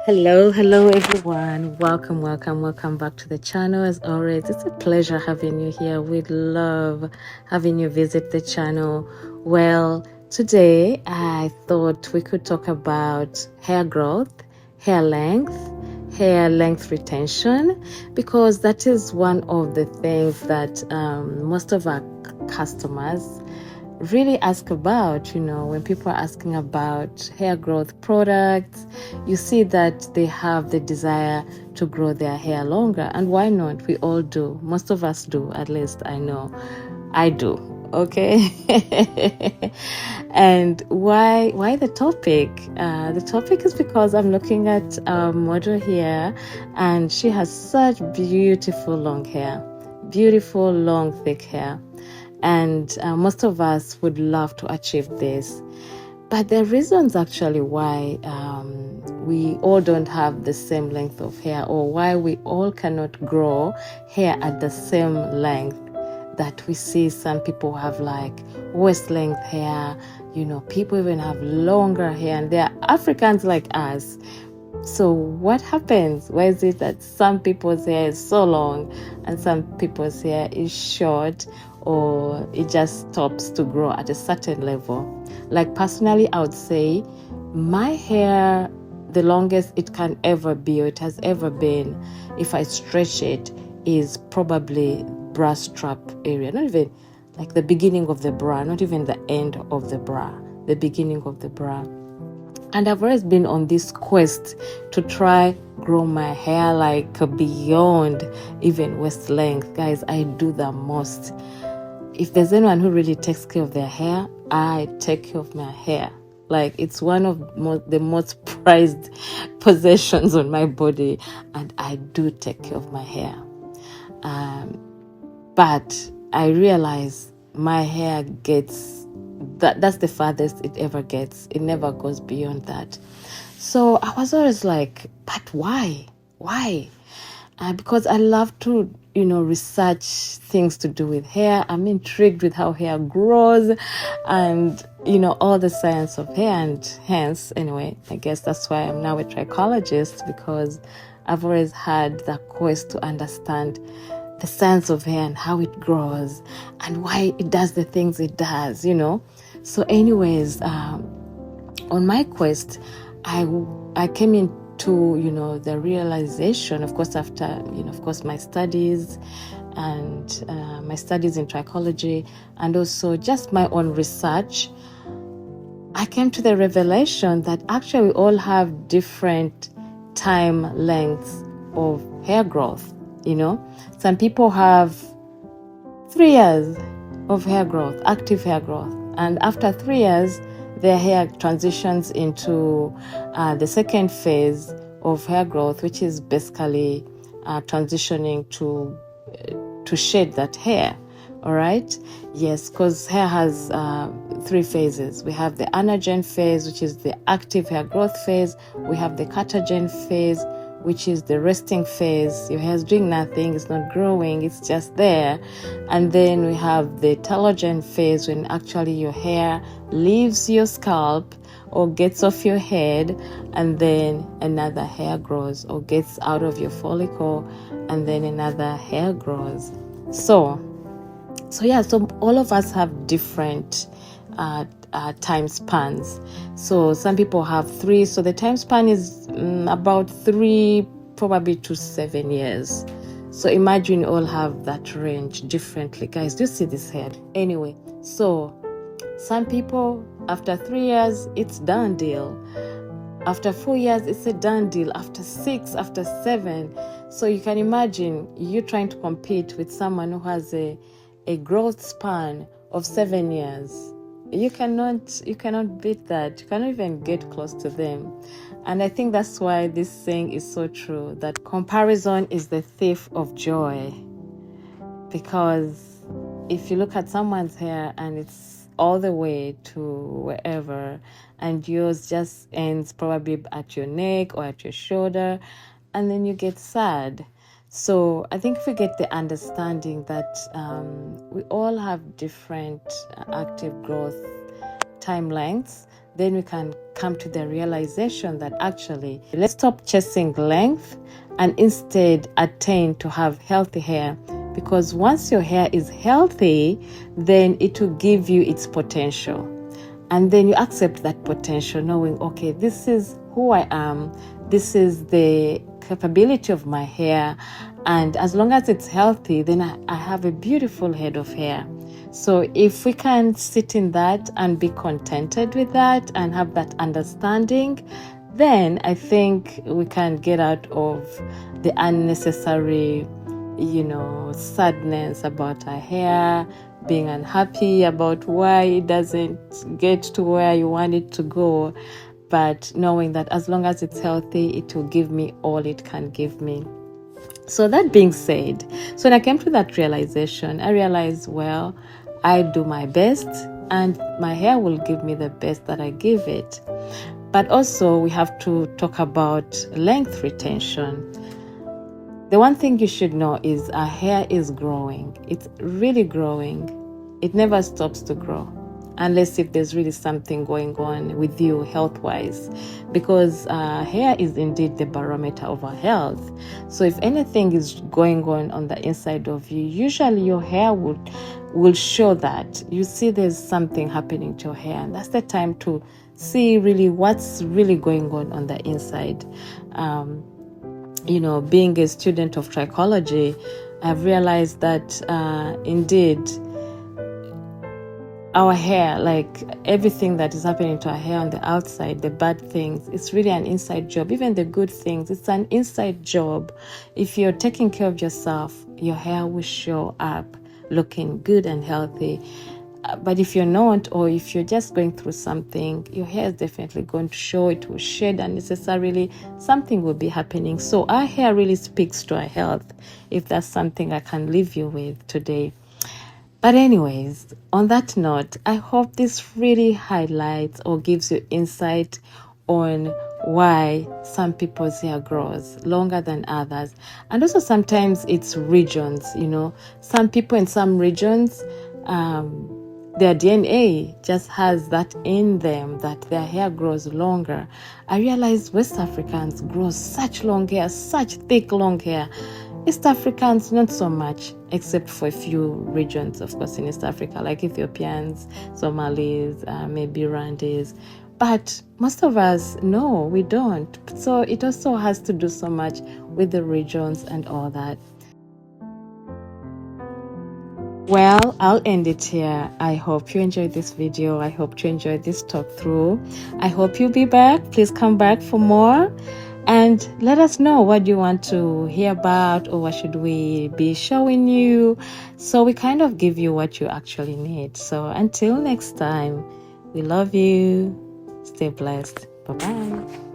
Hello everyone. Welcome back to the channel. As always, it's a pleasure having you here. We'd love having you visit the channel. Well, today I thought we could talk about hair growth, hair length retention, because that is one of the things that most of our customers really ask about. When people are asking about hair growth products, you see that they have the desire to grow their hair longer. And why not? We all do. Most of us do. At least I know I do. Okay. And why the topic? The topic is because I'm looking at a model here, and she has such beautiful long hair, beautiful long thick hair. And most of us would love to achieve this. But there are reasons actually why we all don't have the same length of hair, or why we all cannot grow hair at the same length that we see some people have, like waist length hair. People even have longer hair, and they're Africans like us. So what happens? Why is it that some people's hair is so long and some people's hair is short, or it just stops to grow at a certain level? Like personally, I would say my hair, the longest it can ever be, or it has ever been, if I stretch it, is probably bra strap area. Not even like the beginning of the bra, not even the end of the bra, the beginning of the bra. And I've always been on this quest to try grow my hair like beyond even waist length. Guys, I do the most. If there's anyone who really takes care of their hair, I take care of my hair. Like, it's one of the most prized possessions on my body, and I do take care of my hair. But I realize my hair gets, that's the farthest it ever gets. It never goes beyond that. So I was always like, but why? Because I love to, research things to do with hair. I'm intrigued with how hair grows and, all the science of hair. And hence, anyway, I guess that's why I'm now a trichologist, because I've always had that quest to understand the science of hair and how it grows and why it does the things it does, So anyways, on my quest, I came into, the realization, of course, after, my studies and my studies in trichology, and also just my own research, I came to the revelation that actually we all have different time lengths of hair growth. Some people have 3 years of hair growth, active hair growth, and after 3 years, their hair transitions into the second phase of hair growth, which is basically transitioning to shed that hair. All right? Yes, because hair has 3 phases. We have the anagen phase, which is the active hair growth phase. We have the catagen phase, which is the resting phase. Your hair is doing nothing, it's not growing, it's just there. And then we have the telogen phase, when actually your hair leaves your scalp or gets off your head, and then another hair grows, or gets out of your follicle, and then another hair grows. So all of us have different time spans. So some people have 3. So the time span is about 3, probably to 7 years. So imagine you all have that range differently. Guys, do you see this head? Anyway, so some people, after 3 years, it's done deal. After 4 years, it's a done deal. After 6, after 7. So you can imagine you trying to compete with someone who has a growth span of 7 years. You cannot beat that. You cannot even get close to them. And I think that's why this saying is so true, that comparison is the thief of joy. Because if you look at someone's hair and it's all the way to wherever, and yours just ends probably at your neck or at your shoulder, and then you get sad. So I think if we get the understanding that we all have different active growth time lengths, then we can come to the realization that actually let's stop chasing length and instead attain to have healthy hair. Because once your hair is healthy, then it will give you its potential. And then you accept that potential, knowing, okay, this is who I am. This is the capability of my hair. And as long as it's healthy, then I have a beautiful head of hair. So if we can sit in that and be contented with that and have that understanding, then I think we can get out of the unnecessary, sadness about our hair, being unhappy about why it doesn't get to where you want it to go, but knowing that as long as it's healthy, it will give me all it can give me. So that being said, so when I came to that realization, I realized, well, I do my best and my hair will give me the best that I give it. But also we have to talk about length retention. The one thing you should know is our hair is growing. It's really growing. It never stops to grow, unless if there's really something going on with you health-wise, because hair is indeed the barometer of our health. So if anything is going on the inside of you, usually your hair will show that. You see there's something happening to your hair, and that's the time to see really what's really going on the inside. Being a student of trichology, I've realized that indeed our hair, like everything that is happening to our hair on the outside, the bad things, it's really an inside job. Even the good things, it's an inside job. If you're taking care of yourself, your hair will show up looking good and healthy. But if you're not, or if you're just going through something, your hair is definitely going to show. It will shed unnecessarily. Something will be happening. So our hair really speaks to our health, if that's something I can leave you with today. But anyways, on that note, I hope this really highlights or gives you insight on why some people's hair grows longer than others. And also sometimes it's regions, some people in some regions, their DNA just has that in them, that their hair grows longer. I realized West Africans grow such long hair, such thick long hair. East Africans, not so much, except for a few regions, of course, in East Africa, like Ethiopians, Somalis, maybe Rwandese. But most of us, no, we don't. So it also has to do so much with the regions and all that. Well, I'll end it here. I hope you enjoyed this video. I hope you enjoyed this talk through. I hope you'll be back. Please come back for more. And let us know what you want to hear about, or what should we be showing you, so we kind of give you what you actually need. So until next time, we love you. Stay blessed. Bye-bye.